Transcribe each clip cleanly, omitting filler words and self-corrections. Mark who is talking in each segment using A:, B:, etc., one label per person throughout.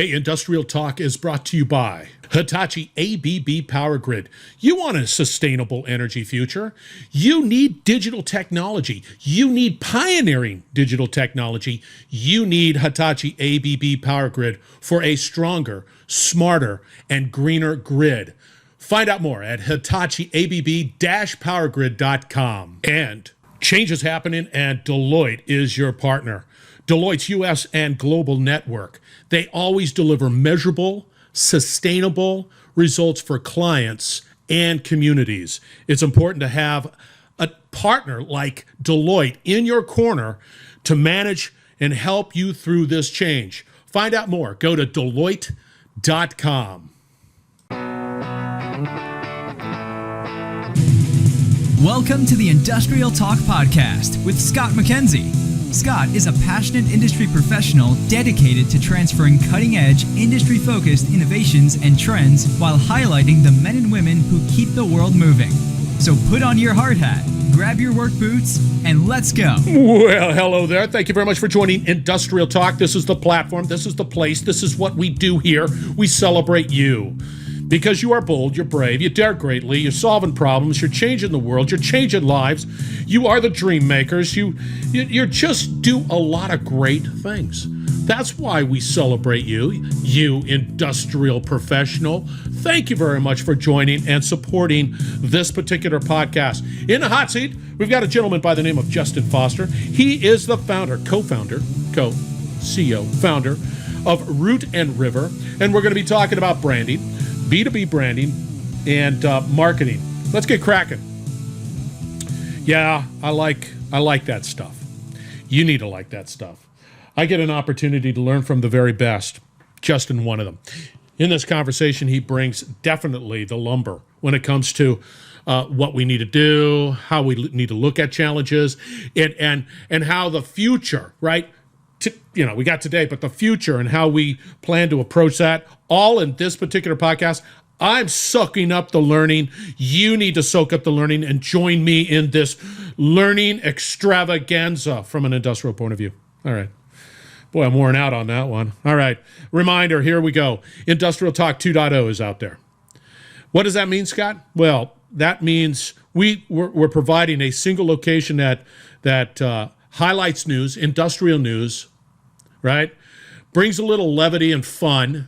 A: Hey, Industrial Talk is brought to you by Hitachi ABB Power Grid. You want a sustainable energy future? You need digital technology. You need pioneering digital technology. You need Hitachi ABB Power Grid for a stronger, smarter, and greener grid. Find out more at hitachiabb-powergrid.com. And change is happening, and Deloitte is your partner. Deloitte's U.S. and global network. They always deliver measurable, sustainable results for clients and communities. It's important to have a partner like Deloitte in your corner to manage and help you through this change. Find out more. Go to Deloitte.com.
B: Welcome to the Industrial Talk Podcast with Scott McKenzie. Scott is a passionate industry professional dedicated to transferring cutting-edge, industry-focused innovations and trends while highlighting the men and women who keep the world moving. So put on your hard hat, grab your work boots, and let's go.
A: Well, hello there. Thank you very much for joining Industrial Talk. This is the platform. This is the place. This is what we do here. We celebrate you. Because you are bold, you're brave, you dare greatly, you're solving problems, you're changing the world, you're changing lives, you are the dream makers, you just do a lot of great things. That's why we celebrate you, you industrial professional. Thank you very much for joining and supporting this particular podcast. In the hot seat, we've got a gentleman by the name of Justin Foster. He is the CEO, founder of Root and River, and we're going to be talking about branding, B2B branding, and marketing. Let's get cracking. Yeah, I like that stuff. You need to like that stuff. I get an opportunity to learn from the very best, Justin, one of them. In this conversation, he brings definitely the lumber when it comes to what we need to do, how we need to look at challenges, and how the future, right? We got today, but the future and how we plan to approach that, all in this particular podcast. I'm soaking up the learning. You need to soak up the learning and join me in this learning extravaganza from an industrial point of view. All right. Boy, I'm worn out on that one. All right. Reminder, here we go. Industrial Talk 2.0 is out there. What does that mean, Scott? Well, that means we're providing a single location that highlights news, industrial news, right? Brings a little levity and fun,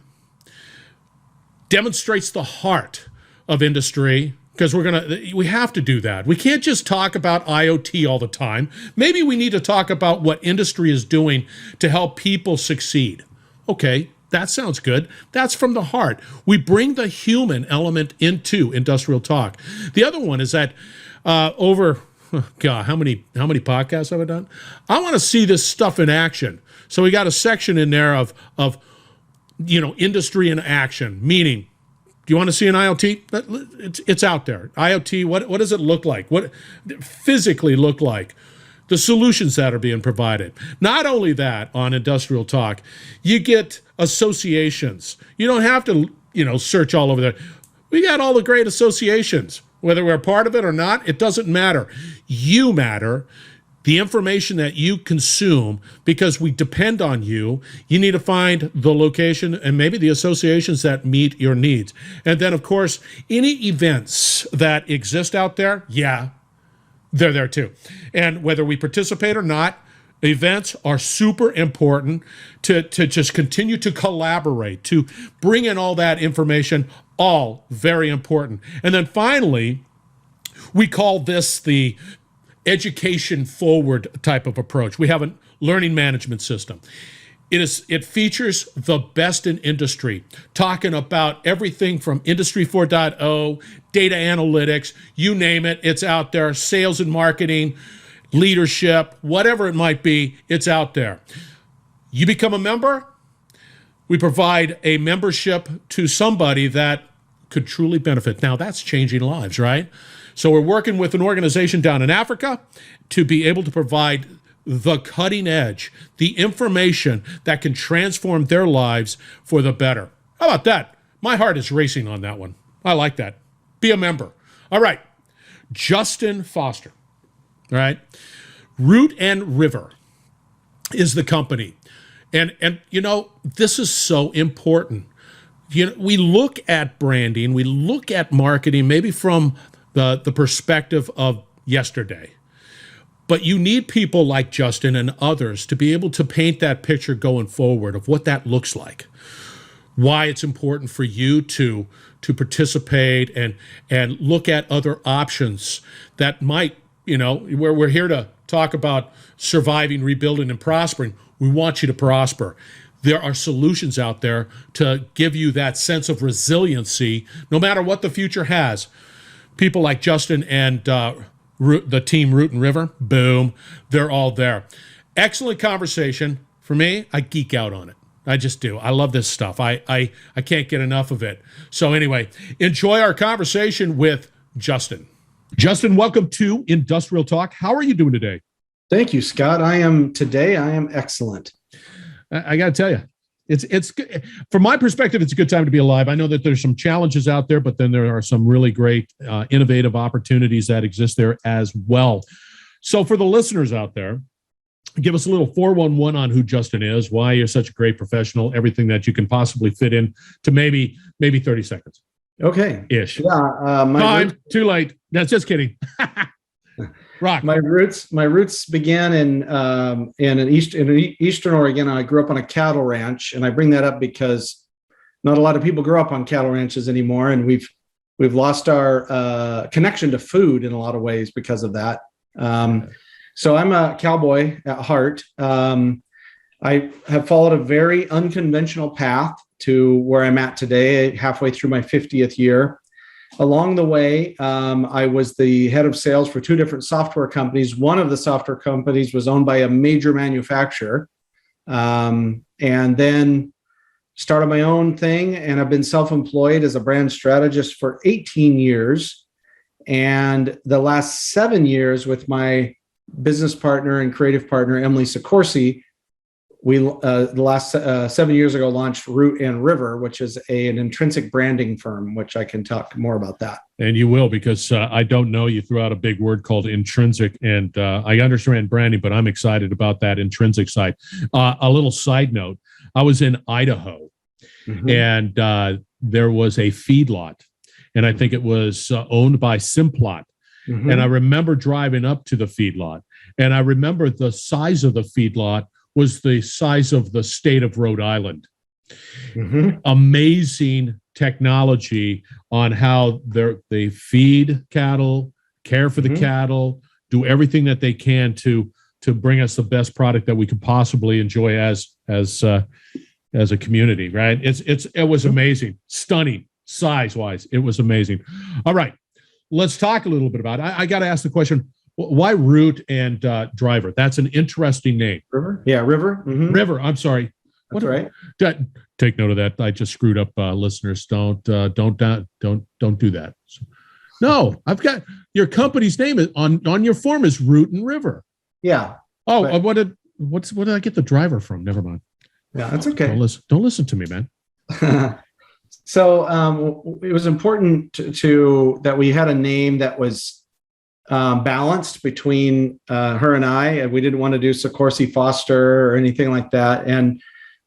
A: demonstrates the heart of industry, because we have to do that. We can't just talk about IoT all the time. Maybe we need to talk about what industry is doing to help people succeed. Okay, that sounds good. That's from the heart. We bring the human element into industrial talk. The other one is that God, how many podcasts have I done? I want to see this stuff in action. So we got a section in there of industry in action, meaning, do you want to see an IoT? It's out there. IoT, what does it look like? What physically look like? The solutions that are being provided. Not only that, on Industrial Talk, you get associations. You don't have to, search all over there. We got all the great associations. Whether we're a part of it or not, it doesn't matter. You matter. The information that you consume, because we depend on you, you need to find the location and maybe the associations that meet your needs. And then, of course, any events that exist out there, yeah, they're there too. And whether we participate or not, events are super important to just continue to collaborate, to bring in all that information, all very important. And then finally, we call this the education forward type of approach. We have a learning management system. It features the best in industry, talking about everything from Industry 4.0, data analytics, you name it, it's out there, sales and marketing, leadership, whatever it might be, it's out there. You become a member, we provide a membership to somebody that could truly benefit. Now, that's changing lives, right? So we're working with an organization down in Africa to be able to provide the cutting edge, the information that can transform their lives for the better. How about that? My heart is racing on that one. I like that. Be a member. All right. Justin Foster. All right. Root and River is the company. And this is so important. We look at branding, we look at marketing, maybe from the perspective of yesterday. But you need people like Justin and others to be able to paint that picture going forward of what that looks like. Why it's important for you to participate and look at other options that might, where we're here to talk about surviving, rebuilding, and prospering. We want you to prosper. There are solutions out there to give you that sense of resiliency, no matter what the future has. People like Justin and the team Root and River, boom, they're all there. Excellent conversation. For me, I geek out on it. I just do. I love this stuff. I can't get enough of it. So anyway, enjoy our conversation with Justin. Justin, welcome to Industrial Talk. How are you doing today?
C: Thank you, Scott. I am excellent.
A: I got to tell you, it's from my perspective, it's a good time to be alive. I know that there's some challenges out there, but then there are some really great innovative opportunities that exist there as well. So for the listeners out there, give us a little 411 on who Justin is, why you're such a great professional, everything that you can possibly fit in to maybe 30 seconds.
C: Okay.
A: Ish.
C: Yeah.
A: Too late. That's just kidding. Rock.
C: My roots began in Eastern Oregon. I grew up on a cattle ranch, and I bring that up because not a lot of people grow up on cattle ranches anymore, and we've lost our connection to food in a lot of ways because of that. So I'm a cowboy at heart. I have followed a very unconventional path to where I'm at today, halfway through my 50th year. Along the way, I was the head of sales for two different software companies. One of the software companies was owned by a major manufacturer, and then started my own thing. And I've been self-employed as a brand strategist for 18 years. And the last 7 years with my business partner and creative partner, Emily Sicorsi, we the last 7 years ago launched Root and River, which is an intrinsic branding firm, which I can talk more about that.
A: And you will, because I don't know, you threw out a big word called intrinsic, and I understand branding, but I'm excited about that intrinsic side. A little side note, I was in Idaho, and there was a feedlot, and I think it was owned by Simplot. And I remember driving up to the feedlot, and I remember the size of the feedlot was the size of the state of Rhode Island. Amazing technology on how they feed cattle, care for the cattle, do everything that they can to bring us the best product that we could possibly enjoy as a community, right? It was amazing, stunning, size-wise. It was amazing. All right, let's talk a little bit about it. I got to ask the question, why Root and Driver? That's an interesting name.
C: River? Yeah, River.
A: River, I'm sorry.
C: That's right.
A: Take note of that. I just screwed up, listeners. Don't do that. No, I've got your company's name is on your form is Root and River.
C: Yeah.
A: Oh, what did I get the Driver from? Never mind.
C: Yeah, that's okay.
A: Don't listen to me, man.
C: So it was important to that we had a name that was balanced between her and I. We didn't want to do Sicorsi Foster or anything like that. And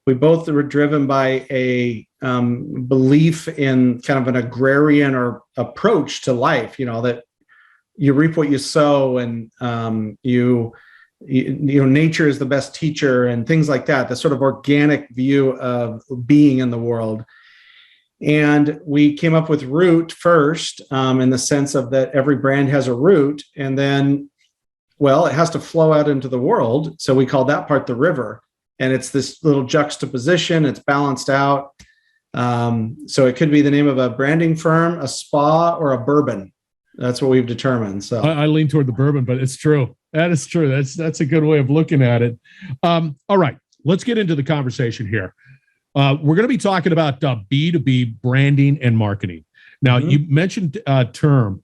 C: we both were driven by a belief in kind of an agrarian or approach to life, that you reap what you sow, and nature is the best teacher and things like that, the sort of organic view of being in the world. And we came up with root first, in the sense of that every brand has a root, and then, it has to flow out into the world. So we call that part the river, and it's this little juxtaposition. It's balanced out. So it could be the name of a branding firm, a spa, or a bourbon. That's what we've determined. So
A: I lean toward the bourbon, but it's true. That is true. That's a good way of looking at it. All right, let's get into the conversation here. We're going to be talking about B2B branding and marketing. Now, you mentioned term,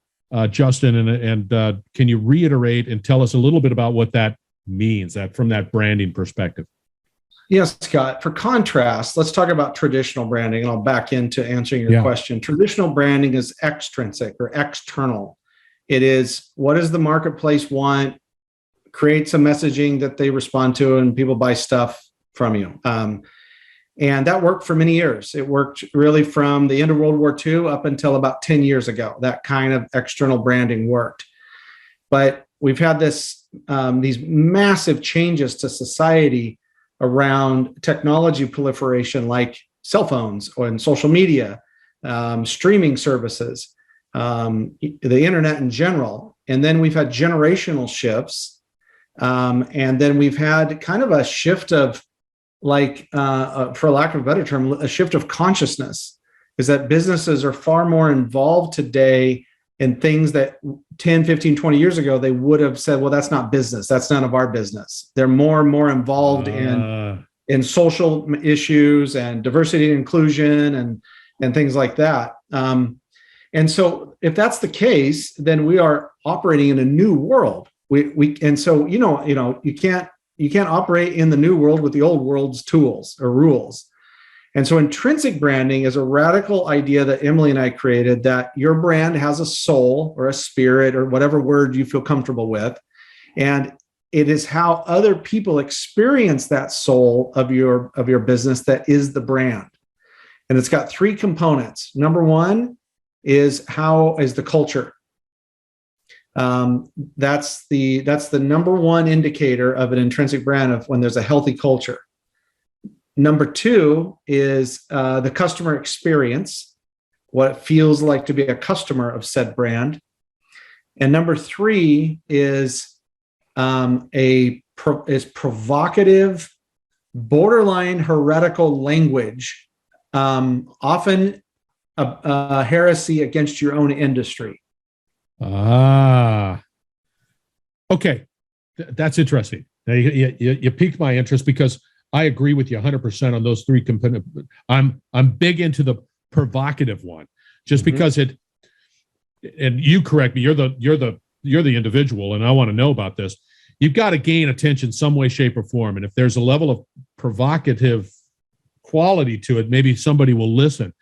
A: Justin, and can you reiterate and tell us a little bit about what that means, that from that branding perspective?
C: Yes, Scott. For contrast, let's talk about traditional branding, and I'll back into answering your question. Traditional branding is extrinsic or external. It is, what does the marketplace want? Creates a messaging that they respond to, and people buy stuff. from you. And that worked for many years. It worked really from the end of World War II up until about 10 years ago. That kind of external branding worked. But we've had these massive changes to society around technology proliferation, like cell phones and social media, streaming services, the internet in general. And then we've had generational shifts. And then we've had kind of a shift of, for lack of a better term, a shift of consciousness, is that businesses are far more involved today in things that 10, 15, 20 years ago, they would have said, well, that's not business. That's none of our business. They're more and more involved in social issues and diversity and inclusion and things like that. And so if that's the case, then we are operating in a new world. And so, you can't operate in the new world with the old world's tools or rules. And so intrinsic branding is a radical idea that Emily and I created, that your brand has a soul or a spirit or whatever word you feel comfortable with. And it is how other people experience that soul of your business that is the brand. And it's got three components. Number one is the culture. That's the number one indicator of an intrinsic brand, of when there's a healthy culture. Number two is the customer experience, what it feels like to be a customer of said brand. And number three is provocative, borderline heretical language, often a heresy against your own industry.
A: Okay. That's interesting. Now, you piqued my interest, because I agree with you 100% on those three components. I'm big into the provocative one, just because and you correct me, you're the individual, and I want to know about this. You've got to gain attention some way, shape, or form. And if there's a level of provocative quality to it, maybe somebody will listen.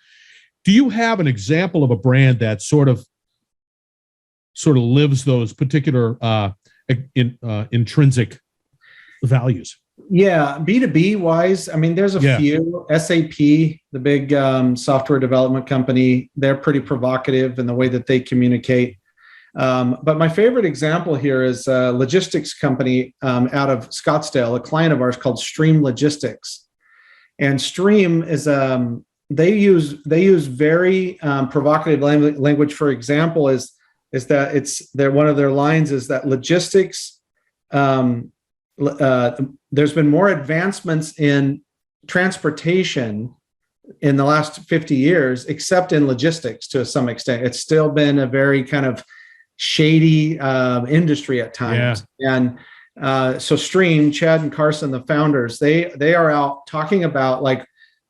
A: Do you have an example of a brand that sort of lives those particular intrinsic values?
C: Yeah, B2B wise, I mean, there's a few. SAP, the big software development company, they're pretty provocative in the way that they communicate. But my favorite example here is a logistics company out of Scottsdale, a client of ours called Stream Logistics. And Stream is they use very provocative language. For example, is that one of their lines is that logistics. There's been more advancements in transportation in the last 50 years, except in logistics to some extent. It's still been a very kind of shady industry at times. Yeah. And so Stream, Chad and Carson, the founders, they are out talking about, like,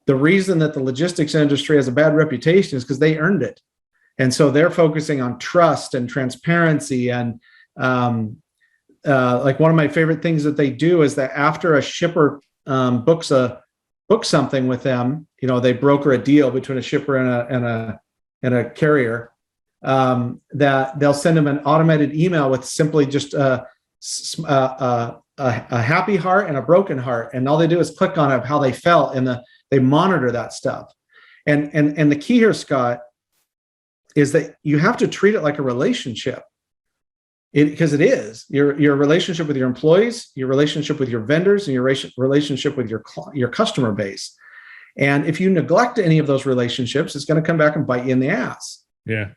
C: the reason that the logistics industry has a bad reputation is because they earned it. And so they're focusing on trust and transparency. And like, one of my favorite things that they do is that after a shipper books something with them, they broker a deal between a shipper and a carrier, that they'll send them an automated email with simply just a happy heart and a broken heart, and all they do is click on it, how they felt, and they monitor that stuff. And the key here, Scott, is that you have to treat it like a relationship. Because it is your relationship with your employees, your relationship with your vendors, and your relationship with your customer base. And if you neglect any of those relationships, it's going to come back and bite you in the ass. Yeah.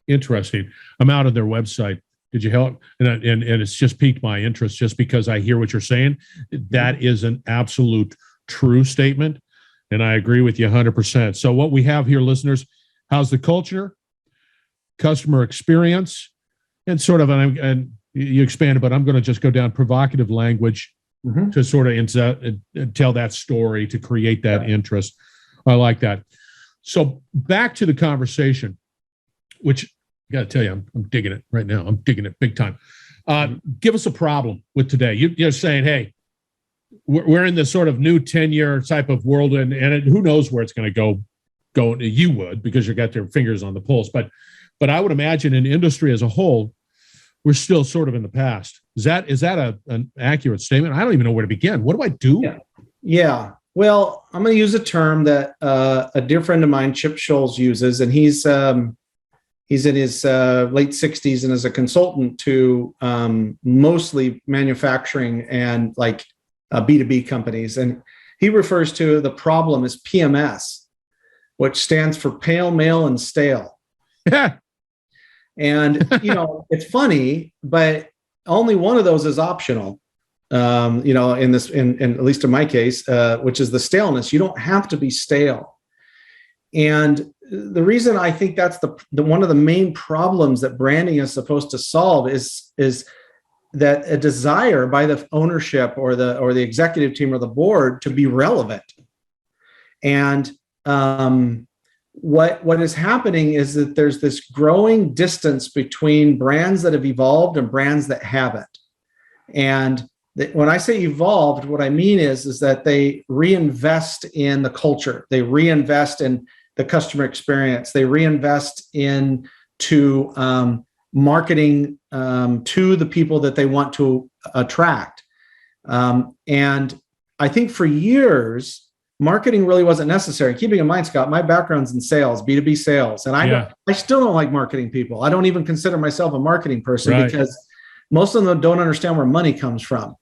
A: Interesting. I'm out on their website. Did you help? And it's just piqued my interest, just because I hear what you're saying. That is an absolute true statement. And I agree with you 100%. So what we have here, listeners, how's the culture, customer experience, and sort of, and you expanded, but I'm going to just go down provocative language to sort of tell that story, to create that interest. I like that. So back to the conversation, which I got to tell you, I'm digging it right now. I'm digging it big time. Give us a problem with today. You're saying, hey, we're in this sort of new 10-year type of world, and who knows where it's going to go. You would, because you got your fingers on the pulse. But I would imagine in industry as a whole, we're still sort of in the past. Is that an accurate statement? I don't even know where to begin. What do I do?
C: Yeah. Well, I'm going to use a term that a dear friend of mine, Chip Scholes, uses, and he's in his late 60s and is a consultant to mostly manufacturing and like B2B companies. And he refers to the problem as PMS, which stands for pale, male, and stale. And, it's funny, but only one of those is optional. In at least in my case, which is the staleness. You don't have to be stale. And the reason I think that's the one of the main problems that branding is supposed to solve is that a desire by the ownership or the executive team or the board to be relevant. And what is happening is that there's this growing distance between brands that have evolved and brands that haven't. And when I say evolved, what I mean is that they reinvest in the culture, they reinvest in the customer experience, they reinvest into marketing to the people that they want to attract. And I think for years, marketing really wasn't necessary. Keeping in mind, Scott, my background's in sales, B2B sales, and I still don't like marketing people. I don't even consider myself a marketing person because most of them don't understand where money comes from.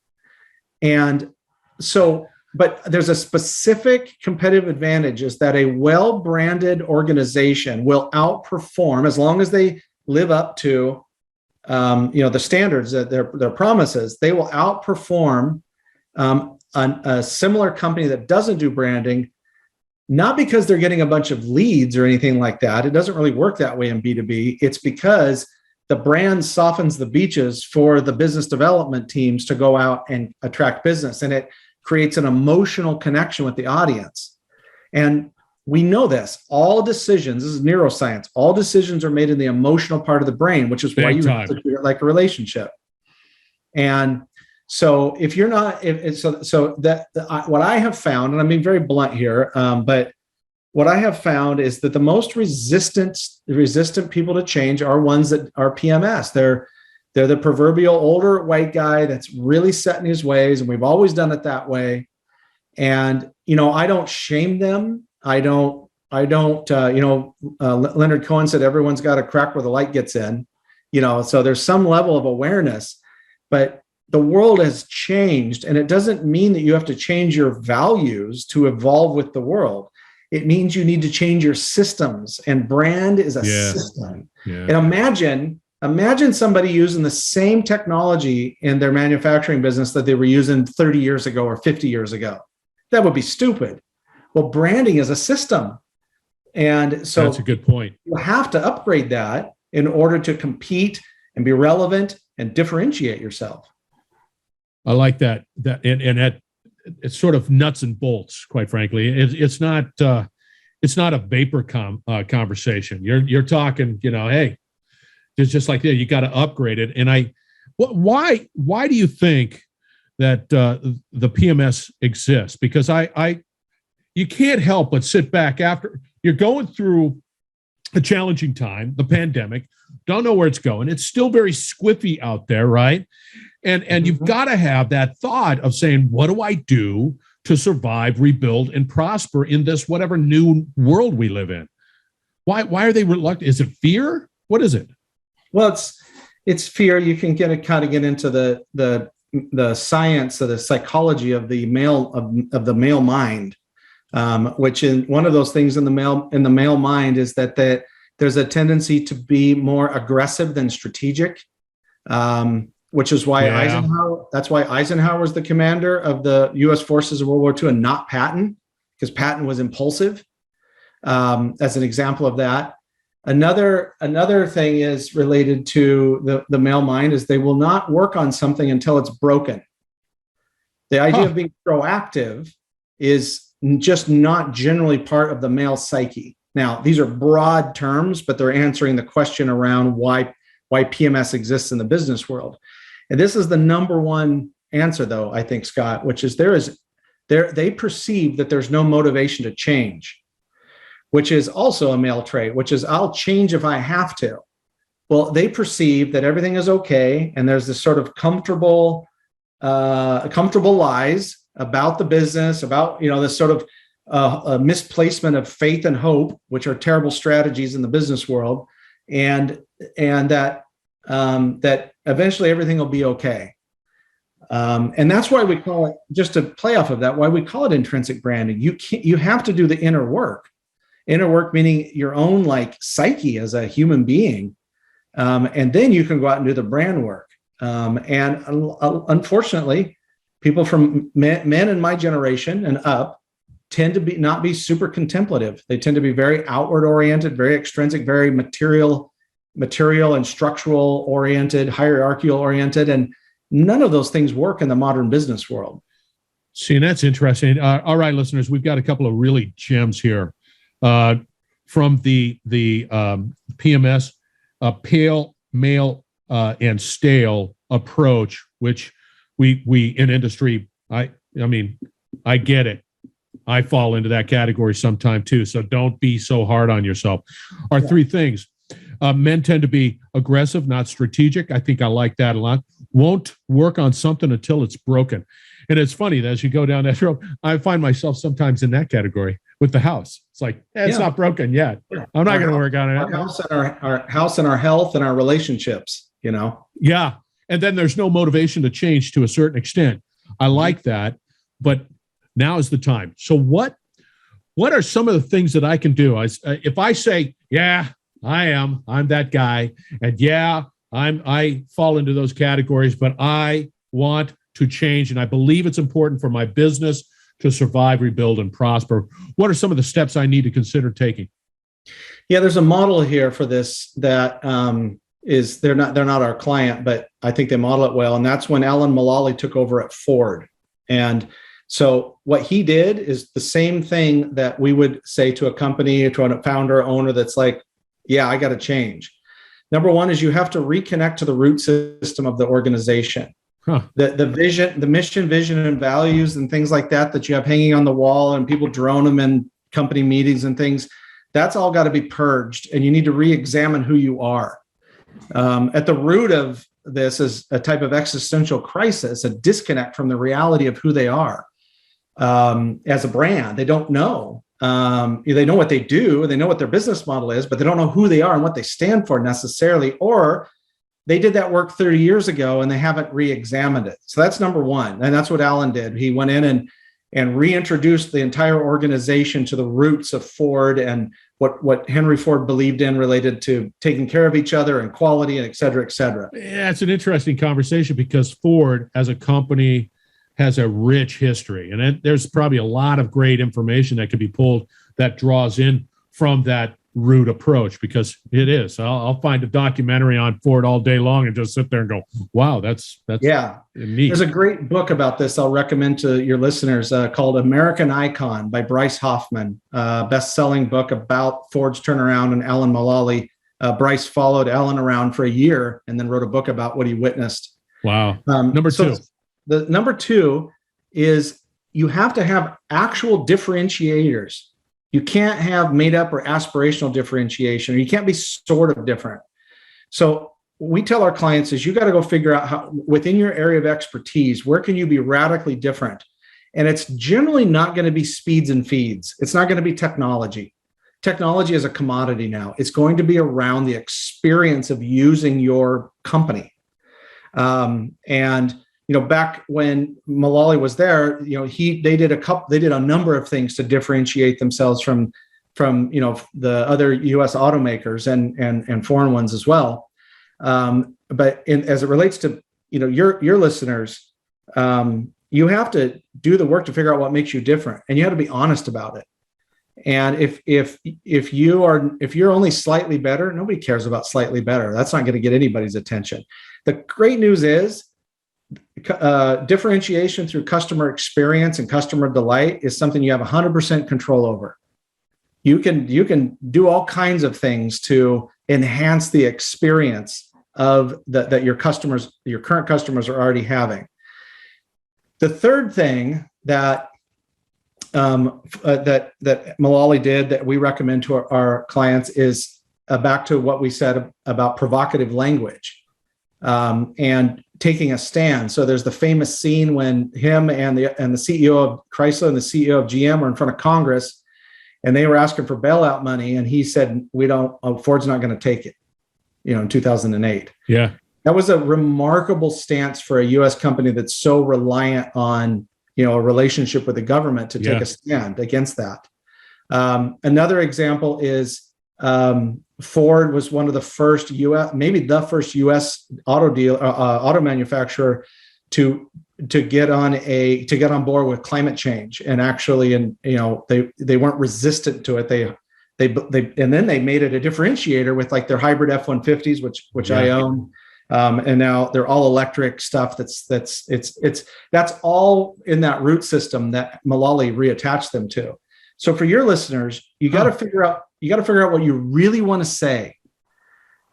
C: And so, but there's a specific competitive advantage is that a well-branded organization will outperform as long as they live up to, the standards that their promises. They will outperform a similar company that doesn't do branding, not because they're getting a bunch of leads or anything like that. It doesn't really work that way in B2B. It's because the brand softens the beaches for the business development teams to go out and attract business. And it creates an emotional connection with the audience. And we know this. All decisions, this is neuroscience, all decisions are made in the emotional part of the brain, which is why you have to treat it like a relationship. And so if you're not, what I have found, and I'm being very blunt here, but what I have found is that the most resistant people to change are ones that are PMS. They're the proverbial older white guy that's really set in his ways, and we've always done it that way. And I don't shame them. I don't. Leonard Cohen said everyone's got a crack where the light gets in. So there's some level of awareness, but the world has changed, and it doesn't mean that you have to change your values to evolve with the world. It means you need to change your systems, and brand is a system. Yeah. And imagine somebody using the same technology in their manufacturing business that they were using 30 years ago or 50 years ago. That would be stupid. Well, branding is a system. And so
A: that's a good point.
C: You have to upgrade that in order to compete and be relevant and differentiate yourself.
A: I like that. It's sort of nuts and bolts, quite frankly. It's not a vapor conversation. You're talking, hey, it's just like that. You got to upgrade it. And why do you think that the PMS exists? Because you can't help but sit back after you're going through a challenging time, the pandemic. Don't know where it's going. It's still very squiffy out there, right? And you've got to have that thought of saying, what do I do to survive, rebuild, and prosper in this whatever new world we live in? Why are they reluctant? Is it fear? What is it?
C: Well, it's fear. You can get into the science of the psychology of the male mind, which in one of those things in the male mind is that there's a tendency to be more aggressive than strategic. Which is why Eisenhower was the commander of the U.S. forces of World War II and not Patton, because Patton was impulsive, as an example of that. Another thing is related to the male mind is they will not work on something until it's broken. The idea of being proactive is just not generally part of the male psyche. Now, these are broad terms, but they're answering the question around why PMS exists in the business world. And this is the number one answer, though, I think, Scott, which is they perceive that there's no motivation to change, which is also a male trait, which is I'll change if I have to. Well, they perceive that everything is okay, and there's this sort of comfortable lies about the business, about, this sort of a misplacement of faith and hope, which are terrible strategies in the business world, and that eventually everything will be okay. And that's why we call it, just to play off of that, why we call it intrinsic branding. You have to do the inner work. Inner work meaning your own psyche as a human being, and then you can go out and do the brand work. And unfortunately, people from men in my generation and up tend to not be super contemplative. They tend to be very outward oriented, very extrinsic, very material and structural oriented, hierarchical oriented, and none of those things work in the modern business world.
A: See, and that's interesting. All right, listeners, we've got a couple of really gems here from the PMS, pale, male, and stale approach, which we in industry. I mean, I get it. I fall into that category sometime too. So don't be so hard on yourself. Are three things. Men tend to be aggressive, not strategic. I think I like that a lot. Won't work on something until it's broken. And it's funny that as you go down that road, I find myself sometimes in that category with the house. It's like, it's not broken yet. I'm not going to work on it.
C: Our house and our health and our relationships,
A: Yeah. And then there's no motivation to change to a certain extent. I like that, but now is the time. So what are some of the things that I can do? If I say, yeah, I'm that guy, and yeah, I fall into those categories, but I want to change, and I believe it's important for my business to survive, rebuild, and prosper. What are some of the steps I need to consider taking?
C: Yeah, there's a model here for this that they're not our client, but I think they model it well, and that's when Alan Mulally took over at Ford. And so what he did is the same thing that we would say to a company, to a founder, owner that's like, yeah, I got to change. Number one is you have to reconnect to the root system of the organization. The vision, the mission, vision, and values and things like that you have hanging on the wall and people drone them in company meetings and things, that's all got to be purged. And you need to re-examine who you are. At the root of this is a type of existential crisis, a disconnect from the reality of who they are. As a brand, they don't know. They know what they do, they know what their business model is, but they don't know who they are and what they stand for necessarily, or they did that work 30 years ago and they haven't re-examined it. So that's number one. And that's what Alan did. He went in and reintroduced the entire organization to the roots of Ford and what Henry Ford believed in related to taking care of each other and quality and et cetera, et cetera.
A: Yeah, it's an interesting conversation because Ford as a company has a rich history, and there's probably a lot of great information that could be pulled that draws in from that root approach, because it is. I'll find a documentary on Ford all day long and just sit there and go, wow, that's neat.
C: There's a great book about this I'll recommend to your listeners called American Icon by Bryce Hoffman, best-selling book about Ford's turnaround and Alan Mulally. Bryce followed Alan around for a year and then wrote a book about what he witnessed.
A: Wow. Number two.
C: The number two is you have to have actual differentiators. You can't have made up or aspirational differentiation, or you can't be sort of different. So we tell our clients is you got to go figure out how within your area of expertise, where can you be radically different? And it's generally not going to be speeds and feeds. It's not going to be technology. Technology is a commodity now. It's going to be around the experience of using your company. And back when Mulally was there, they did a number of things to differentiate themselves from the other U.S. automakers and foreign ones as well. But as it relates to your listeners, you have to do the work to figure out what makes you different, and you have to be honest about it. And if you're only slightly better, nobody cares about slightly better. That's not going to get anybody's attention. The great news is differentiation through customer experience and customer delight is something you have 100% control over. You can do all kinds of things to enhance the experience of that your current customers are already having. The third thing that Mulally did that we recommend to our clients is back to what we said about provocative language. And taking a stand. So there's the famous scene when him and the CEO of Chrysler and the CEO of GM were in front of Congress, and they were asking for bailout money, and he said, Ford's not going to take it, in 2008.
A: Yeah.
C: That was a remarkable stance for a U.S. company that's so reliant on, a relationship with the government to take a stand against that. Another example is Ford was one of the first maybe the first U.S. auto manufacturer to get on board with climate change, and actually, they weren't resistant to it. And then they made it a differentiator with like their hybrid F-150s, which I own. And now they're all electric stuff. That's all in that root system that Mullally reattached them to. So for your listeners, you got to figure out what you really want to say.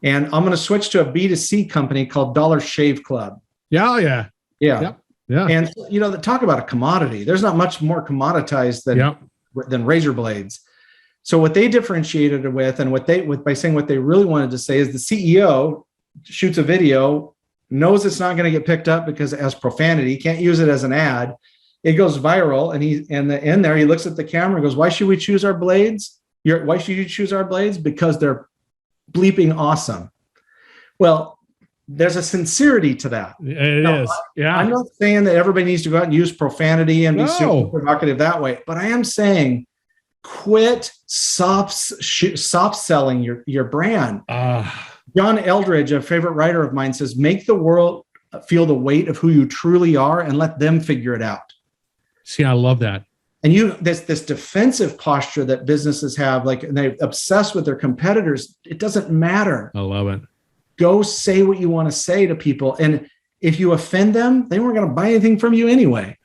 C: And I'm going to switch to a B2C company called Dollar Shave Club.
A: Yeah.
C: And talk about a commodity. There's not much more commoditized than razor blades. So what they differentiated it with, and by saying what they really wanted to say, is the CEO shoots a video, knows it's not going to get picked up because it has profanity, can't use it as an ad. It goes viral, and he looks at the camera and goes, "Why should we choose our blades? Why should you choose our blades? Because they're bleeping awesome." Well, there's a sincerity to that.
A: It is. Yeah.
C: I'm not saying that everybody needs to go out and use profanity and be super provocative that way, but I am saying quit soft selling your brand. John Eldridge, a favorite writer of mine, says, make the world feel the weight of who you truly are and let them figure it out.
A: See, I love that.
C: And this defensive posture that businesses have, and they obsess with their competitors, it doesn't matter.
A: I love it.
C: Go say what you want to say to people. And if you offend them, they weren't going to buy anything from you anyway.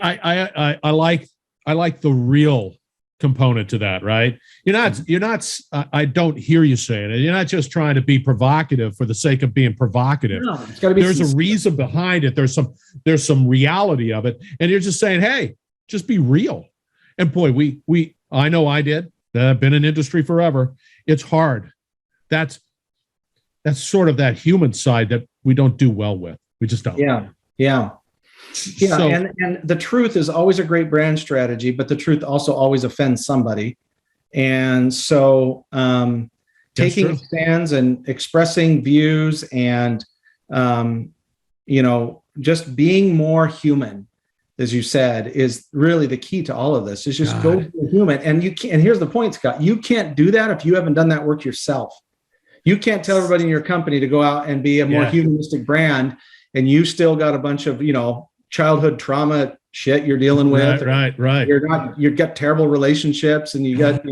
A: I like the real component to that, right? You're not, I don't hear you saying it. You're not just trying to be provocative for the sake of being provocative.
C: No, it's got to be.
A: There's a reason behind it. There's some reality of it. And you're just saying, hey, just be real. And boy, I know I did. I've been in industry forever. It's hard. That's sort of that human side that we don't do well with. We just don't.
C: Yeah. So, and the truth is always a great brand strategy, but the truth also always offends somebody. And so taking stands and expressing views and, just being more human, as you said, is really the key to all of this. Is just go be human. And here's the point, Scott, you can't do that if you haven't done that work yourself. You can't tell everybody in your company to go out and be a more humanistic brand, and you still got a bunch of, childhood trauma shit you're dealing with.
A: Right.
C: You've got terrible relationships, and you got,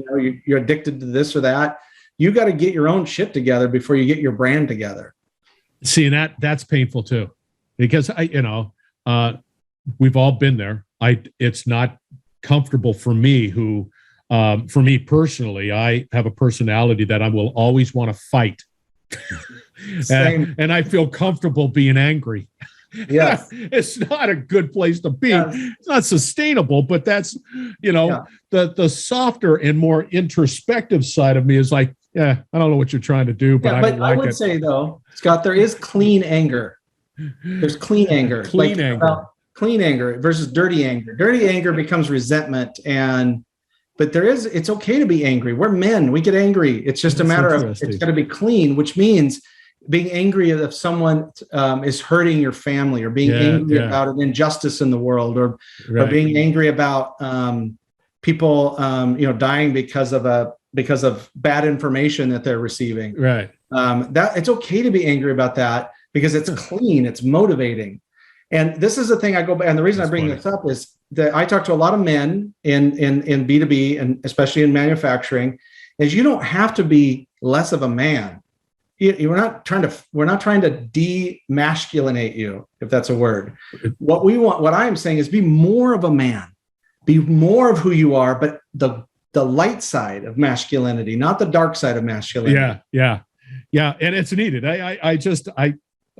C: you're addicted to this or that. You got to get your own shit together before you get your brand together.
A: See, and that's painful too, because we've all been there. It's not comfortable for me for me personally, I have a personality that I will always want to fight. and I feel comfortable being angry.
C: Yeah.
A: It's not a good place to be. It's not sustainable, but that's, the softer and more introspective side of me is like, I don't know what you're trying to do, but I don't like it.
C: I would say though, Scott, there is clean anger. There's clean anger. Clean anger versus dirty anger. Dirty anger becomes resentment, but it's okay to be angry. We're men. We get angry. It's just a matter of, it's got to be clean, which means being angry if someone is hurting your family, or being angry about an injustice in the world, or being angry about people dying because of bad information that they're receiving.
A: Right.
C: That it's okay to be angry about that because it's clean, it's motivating. And this is the thing I go back, and the reason I bring this up is that I talk to a lot of men in B2B, and especially in manufacturing, is you don't have to be less of a man. We're not trying to demasculinate you, if that's a word. What I am saying is be more of a man, be more of who you are, but the light side of masculinity, not the dark side of masculinity.
A: Yeah. And it's needed.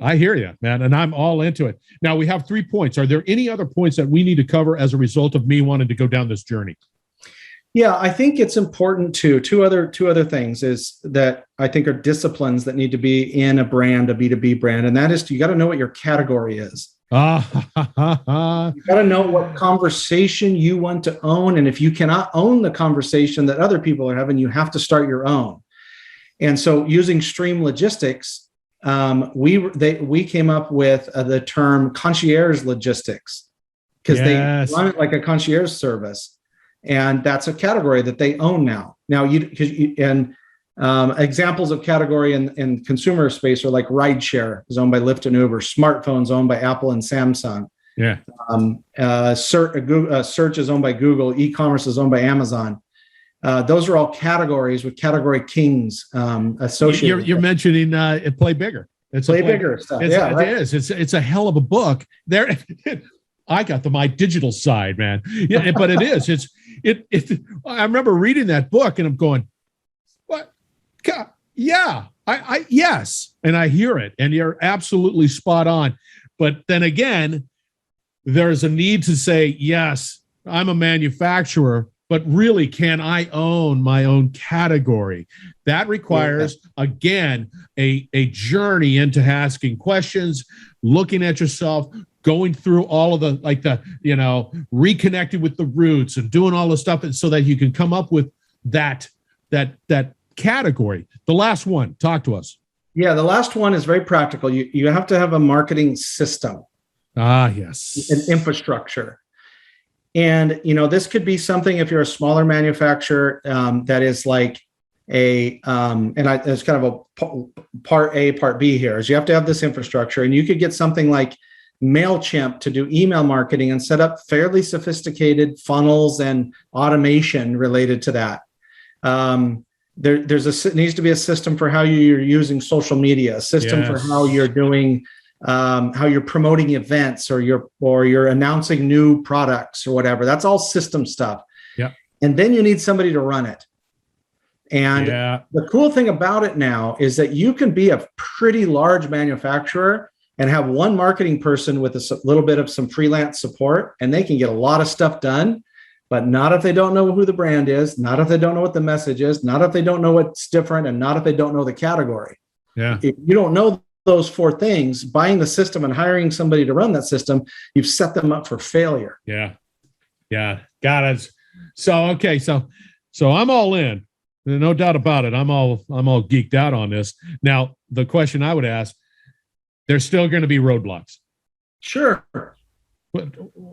A: I hear you, man. And I'm all into it. Now we have 3 points. Are there any other points that we need to cover as a result of me wanting to go down this journey?
C: Yeah, I think it's important to two other things is that I think are disciplines that need to be in a brand, a B2B brand, and that is you got to know what your category is. You got to know what conversation you want to own, and if you cannot own the conversation that other people are having, you have to start your own. And so, using Stream Logistics, we came up with the term concierge logistics because they run it like a concierge service. And that's a category that they own now. Now, examples of category in consumer space are like rideshare is owned by Lyft and Uber, smartphones owned by Apple and Samsung.
A: Yeah.
C: Search is owned by Google. E-commerce is owned by Amazon. Those are all categories with category kings associated.
A: You're mentioning Play Bigger. It's Play Bigger stuff. Right. It is. It's a hell of a book. There. I got the My Digital side, man. Yeah, but it is. I remember reading that book and I'm going, what? God, yeah, yes. And I hear it and you're absolutely spot on. But then again, there's a need to say, yes, I'm a manufacturer, but really, can I own my own category? That requires, again, a journey into asking questions, looking at yourself, going through all of reconnecting with the roots and doing all the stuff so that you can come up with that category. The last one, talk to us.
C: Yeah, the last one is very practical. You have to have a marketing system.
A: Yes.
C: An infrastructure. And, this could be something if you're a smaller manufacturer that is like it's kind of a part A, part B here is you have to have this infrastructure and you could get something like MailChimp to do email marketing and set up fairly sophisticated funnels and automation related to that. There needs to be a system for how you're using social media, a system for how you're doing, how you're promoting events or you're announcing new products or whatever. That's all system stuff.
A: Yeah.
C: And then you need somebody to run it. And the cool thing about it now is that you can be a pretty large manufacturer and have one marketing person with a little bit of some freelance support, and they can get a lot of stuff done, but not if they don't know who the brand is, not if they don't know what the message is, not if they don't know what's different, and not if they don't know the category.
A: Yeah.
C: If you don't know those four things, buying the system and hiring somebody to run that system, you've set them up for failure.
A: Yeah. Got it. So, okay. So I'm all in. No doubt about it. I'm all geeked out on this. Now, the question I would ask, there's still going to be roadblocks.
C: Sure.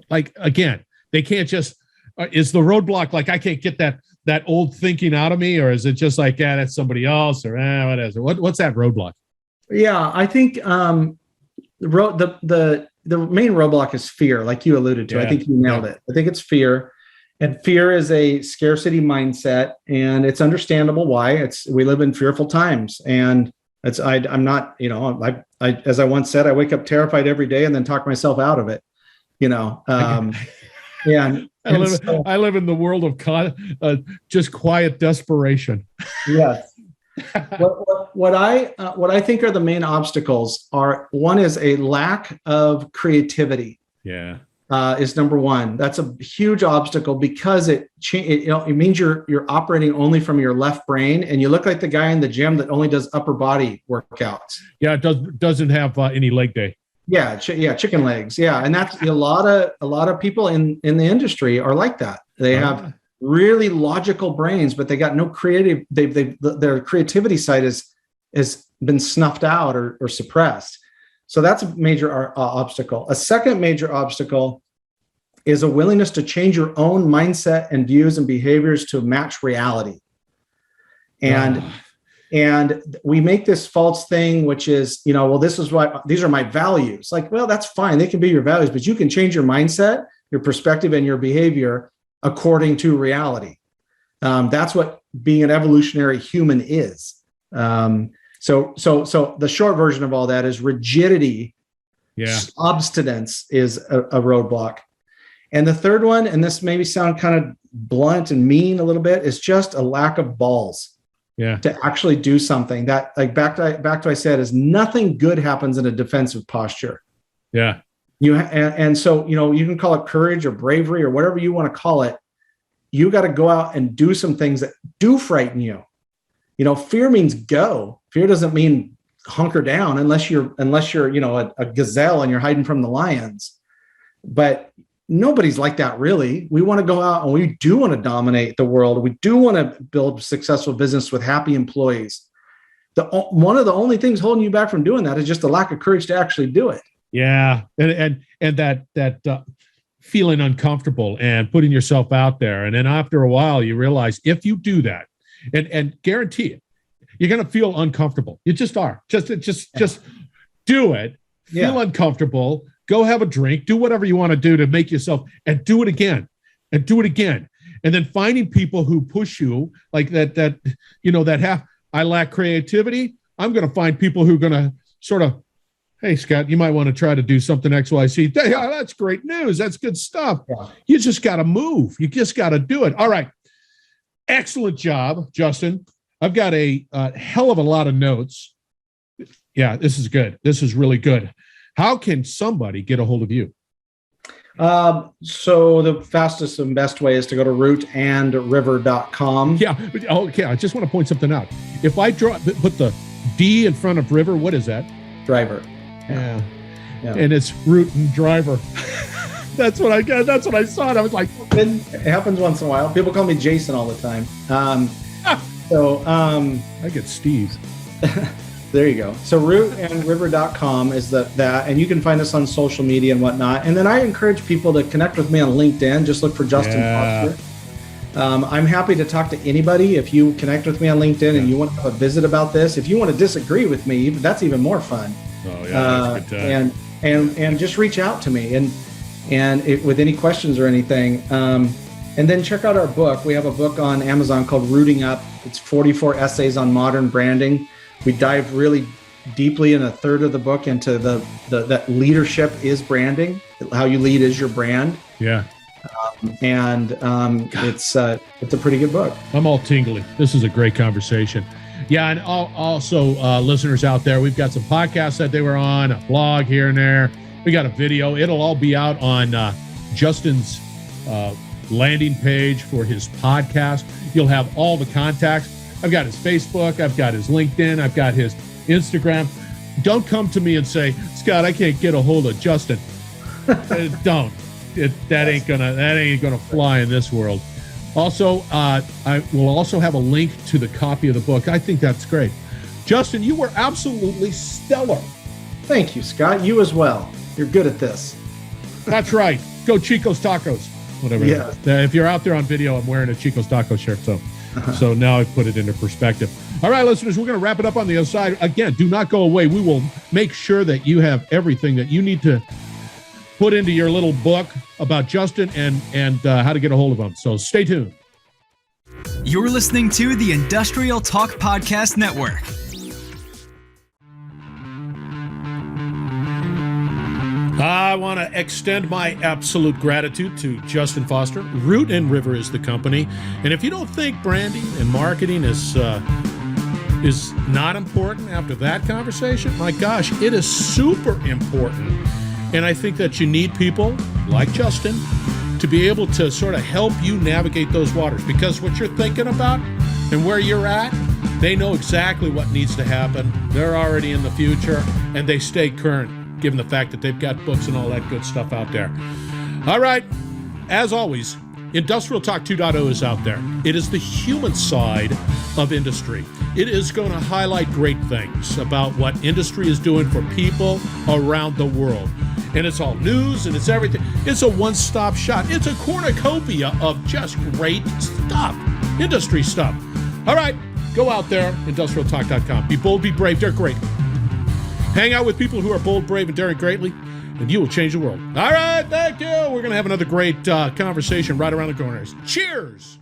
A: Like, again, they can't just, is the roadblock like I can't get that old thinking out of me, or is it just like, that's somebody else, or what is it? What's that roadblock?
C: Yeah, I think the main roadblock is fear, like you alluded to. Yeah. I think you nailed it. I think it's fear. And fear is a scarcity mindset, and it's understandable why. We live in fearful times, and I'm not, as I once said, I wake up terrified every day and then talk myself out of it. I
A: live in the world of just quiet desperation.
C: Yes. What I think are the main obstacles are, one is a lack of creativity.
A: Yeah.
C: Is number one. That's a huge obstacle because it means you're operating only from your left brain, and you look like the guy in the gym that only does upper body workouts.
A: Yeah, it doesn't have any leg day.
C: Yeah, chicken legs. Yeah, and that's a lot of people in the industry are like that. They have really logical brains, but they got no creative. Their creativity side has been snuffed out or suppressed. So that's a major obstacle. A second major obstacle is a willingness to change your own mindset and views and behaviors to match reality. And we make this false thing, which is, this is what these are my values. Like, well, that's fine. They can be your values, but you can change your mindset, your perspective, and your behavior according to reality. That's what being an evolutionary human is. So the short version of all that is rigidity, obstinance is a roadblock. And the third one, and this maybe sound kind of blunt and mean a little bit, is just a lack of balls to actually do something. That, like back to I said, is nothing good happens in a defensive posture.
A: Yeah.
C: So you can call it courage or bravery or whatever you want to call it. you got to go out and do some things that do frighten you. Fear means go. Fear doesn't mean hunker down unless you're, a gazelle and you're hiding from the lions. But nobody's like that, really. We want to go out and we do want to dominate the world. We do want to build successful business with happy employees. One of the only things holding you back from doing that is just the lack of courage to actually do it.
A: Yeah, and that feeling uncomfortable and putting yourself out there, and then after a while, you realize if you do that, and guarantee it, you're going to feel uncomfortable. You just are. Just do it. Feel uncomfortable. Go have a drink. Do whatever you want to do to make yourself, and do it again, and do it again, and then finding people who push you like that. That have. I lack creativity. I'm going to find people who are going to sort of, hey, Scott, you might want to try to do something XYZ. Yeah, that's great news. That's good stuff. Yeah. You just got to move. You just got to do it. All right. Excellent job, Justin. I've got a hell of a lot of notes. Yeah, this is good. This is really good. How can somebody get a hold of you?
C: So the fastest and best way is to go to rootandriver.com.
A: Yeah. Okay. I just want to point something out. If I put the D in front of river, what is that?
C: Driver.
A: Yeah. And it's Root and Driver. That's what I got. That's what I saw. And I was like,
C: it happens once in a while. People call me Jason all the time.
A: I get Steve.
C: There you go. So rootandriver.com is that, and you can find us on social media and whatnot. And then I encourage people to connect with me on LinkedIn. Just look for Justin Foster. I'm happy to talk to anybody. If you connect with me on LinkedIn and you want to have a visit about this, if you want to disagree with me, that's even more fun.
A: Oh yeah, that's a good time.
C: And just reach out to me with any questions or anything. And then check out our book. We have a book on Amazon called Rooting Up. It's 44 essays on modern branding. We dive really deeply in a third of the book into that leadership is branding. How you lead is your brand.
A: Yeah.
C: It's a pretty good book.
A: I'm all tingly. This is a great conversation. Yeah, and also listeners out there, we've got some podcasts that they were on, a blog here and there. We got a video. It'll all be out on Justin's landing page for his podcast. You'll have all the contacts. I've got his Facebook. I've got his LinkedIn. I've got his Instagram. Don't come to me and say, Scott, I can't get a hold of Justin. Don't. That ain't gonna fly in this world. Also, I will also have a link to the copy of the book. I think that's great. Justin, you were absolutely stellar.
C: Thank you, Scott. You as well. You're good at this.
A: That's right. Go Chico's Tacos. Whatever.
C: Yeah.
A: If you're out there on video, I'm wearing a Chico's Taco shirt. So now I've put it into perspective. All right, listeners, we're going to wrap it up on the other side. Again, do not go away. We will make sure that you have everything that you need to put into your little book about Justin and how to get a hold of him. So stay tuned.
B: You're listening to the Industrial Talk Podcast Network.
A: I want to extend my absolute gratitude to Justin Foster. Root and River is the company. And if you don't think branding and marketing is not important after that conversation, my gosh, it is super important. And I think that you need people like Justin to be able to sort of help you navigate those waters, because what you're thinking about and where you're at, they know exactly what needs to happen. They're already in the future, and they stay current, given the fact that they've got books and all that good stuff out there. All right, as always, Industrial Talk 2.0 is out there. It is the human side of industry. It is going to highlight great things about what industry is doing for people around the world. And it's all news and it's everything. It's a one-stop shop. It's a cornucopia of just great stuff, industry stuff. All right, go out there, industrialtalk.com. Be bold, be brave, dare greatly. Hang out with people who are bold, brave, and daring greatly, and you will change the world. All right, thank you. We're going to have another great conversation right around the corners. Cheers.